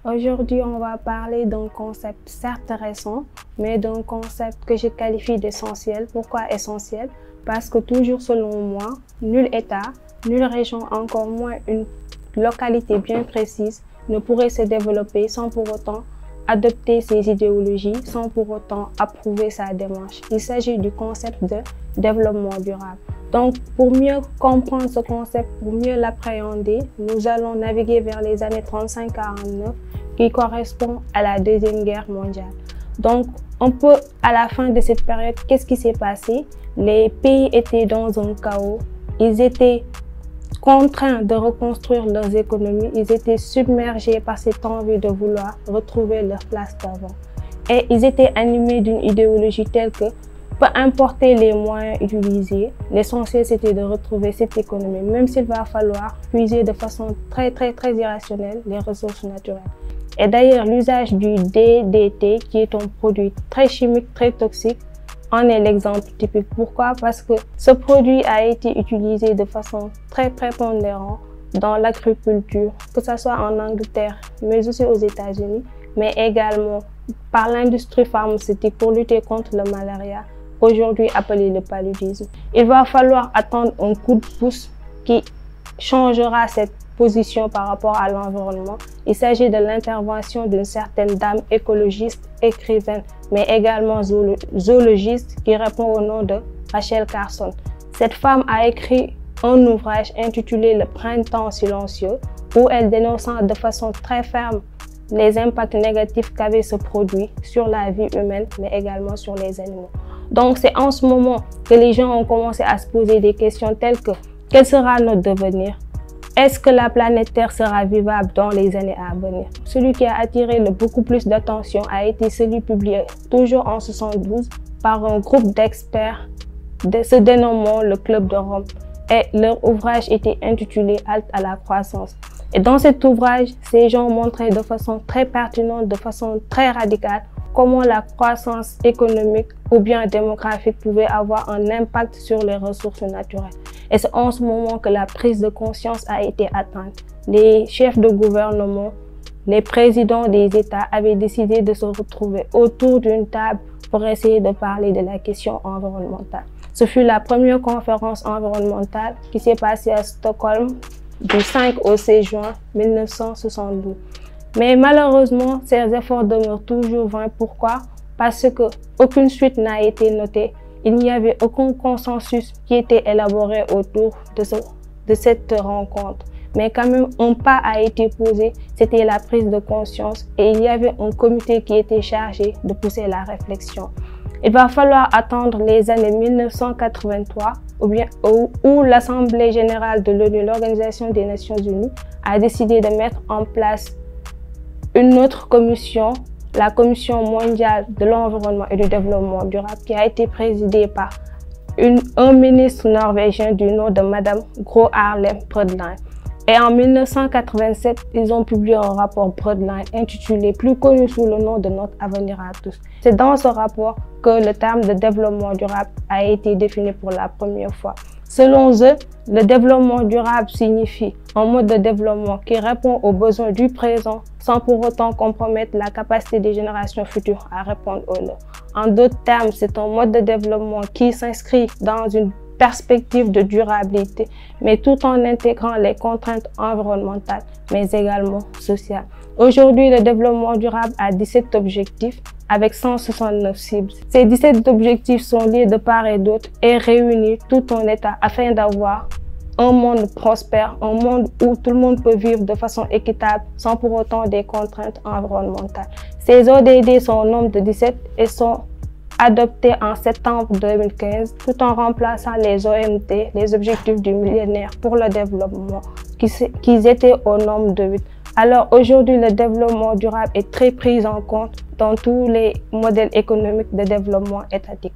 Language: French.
Aujourd'hui, on va parler d'un concept certes récent, mais d'un concept que je qualifie d'essentiel. Pourquoi essentiel? Parce que toujours selon moi, nul État, nulle région, encore moins une localité bien précise, ne pourrait se développer sans pour autant adopter ses idéologies, sans pour autant approuver sa démarche. Il s'agit du concept de développement durable. Donc, pour mieux comprendre ce concept, pour mieux l'appréhender, nous allons naviguer vers les années 35-49 qui correspond à la Deuxième Guerre mondiale. Donc, un peu à la fin de cette période, qu'est-ce qui s'est passé? Les pays étaient dans un chaos, ils étaient contraints de reconstruire leurs économies, ils étaient submergés par cette envie de vouloir retrouver leur place d'avant. Et ils étaient animés d'une idéologie telle que, peu importe les moyens utilisés, l'essentiel c'était de retrouver cette économie, même s'il va falloir puiser de façon très irrationnelle les ressources naturelles. Et d'ailleurs, l'usage du DDT, qui est un produit très chimique, très toxique, en est l'exemple typique. Pourquoi? Parce que ce produit a été utilisé de façon très prépondérante dans l'agriculture, que ce soit en Angleterre, mais aussi aux États-Unis, mais également par l'industrie pharmaceutique pour lutter contre le malaria, aujourd'hui appelé le paludisme. Il va falloir attendre un coup de pouce qui changera cette position par rapport à l'environnement. Il s'agit de l'intervention d'une certaine dame écologiste, écrivaine, mais également zoologiste qui répond au nom de Rachel Carson. Cette femme a écrit un ouvrage intitulé Le Printemps silencieux où elle dénonce de façon très ferme les impacts négatifs qu'avait ce produit sur la vie humaine, mais également sur les animaux. Donc c'est en ce moment que les gens ont commencé à se poser des questions telles que quel sera notre devenir? Est-ce que la planète Terre sera vivable dans les années à venir? Celui qui a attiré beaucoup plus d'attention a été celui publié toujours en 1972 par un groupe d'experts se dénommant le Club de Rome. Et leur ouvrage était intitulé Halte à la croissance. Et dans cet ouvrage, ces gens montraient de façon très pertinente, de façon très radicale, comment la croissance économique ou bien démographique pouvait avoir un impact sur les ressources naturelles. Et c'est en ce moment que la prise de conscience a été atteinte. Les chefs de gouvernement, les présidents des États avaient décidé de se retrouver autour d'une table pour essayer de parler de la question environnementale. Ce fut la première conférence environnementale qui s'est passée à Stockholm du 5 au 16 juin 1972. Mais malheureusement, ces efforts demeurent toujours vains. Pourquoi? Parce qu'aucune suite n'a été notée. Il n'y avait aucun consensus qui était élaboré autour de cette rencontre. Mais quand même, un pas a été posé, c'était la prise de conscience et il y avait un comité qui était chargé de pousser la réflexion. Il va falloir attendre les années 1983 où l'Assemblée générale de l'ONU, l'Organisation des Nations Unies, a décidé de mettre en place une autre commission, la Commission mondiale de l'environnement et du développement durable, qui a été présidée par un ministre norvégien du nom de Madame Gro Harlem Brundtland. Et en 1987, ils ont publié un rapport Brundtland intitulé, plus connu sous le nom de Notre avenir à tous. C'est dans ce rapport que le terme de développement durable a été défini pour la première fois. Selon eux, le développement durable signifie un mode de développement qui répond aux besoins du présent sans pour autant compromettre la capacité des générations futures à répondre aux leurs. En d'autres termes, c'est un mode de développement qui s'inscrit dans une perspective de durabilité, mais tout en intégrant les contraintes environnementales, mais également sociales. Aujourd'hui, le développement durable a 17 objectifs avec 169 cibles. Ces 17 objectifs sont liés de part et d'autre et réunis tout en état afin d'avoir un monde prospère, un monde où tout le monde peut vivre de façon équitable sans pour autant des contraintes environnementales. Ces ODD sont au nombre de 17 et sont adoptés en septembre 2015 tout en remplaçant les OMD, les objectifs du millénaire pour le développement, qui étaient au nombre de 8. Alors aujourd'hui, le développement durable est très pris en compte dans tous les modèles économiques de développement étatique.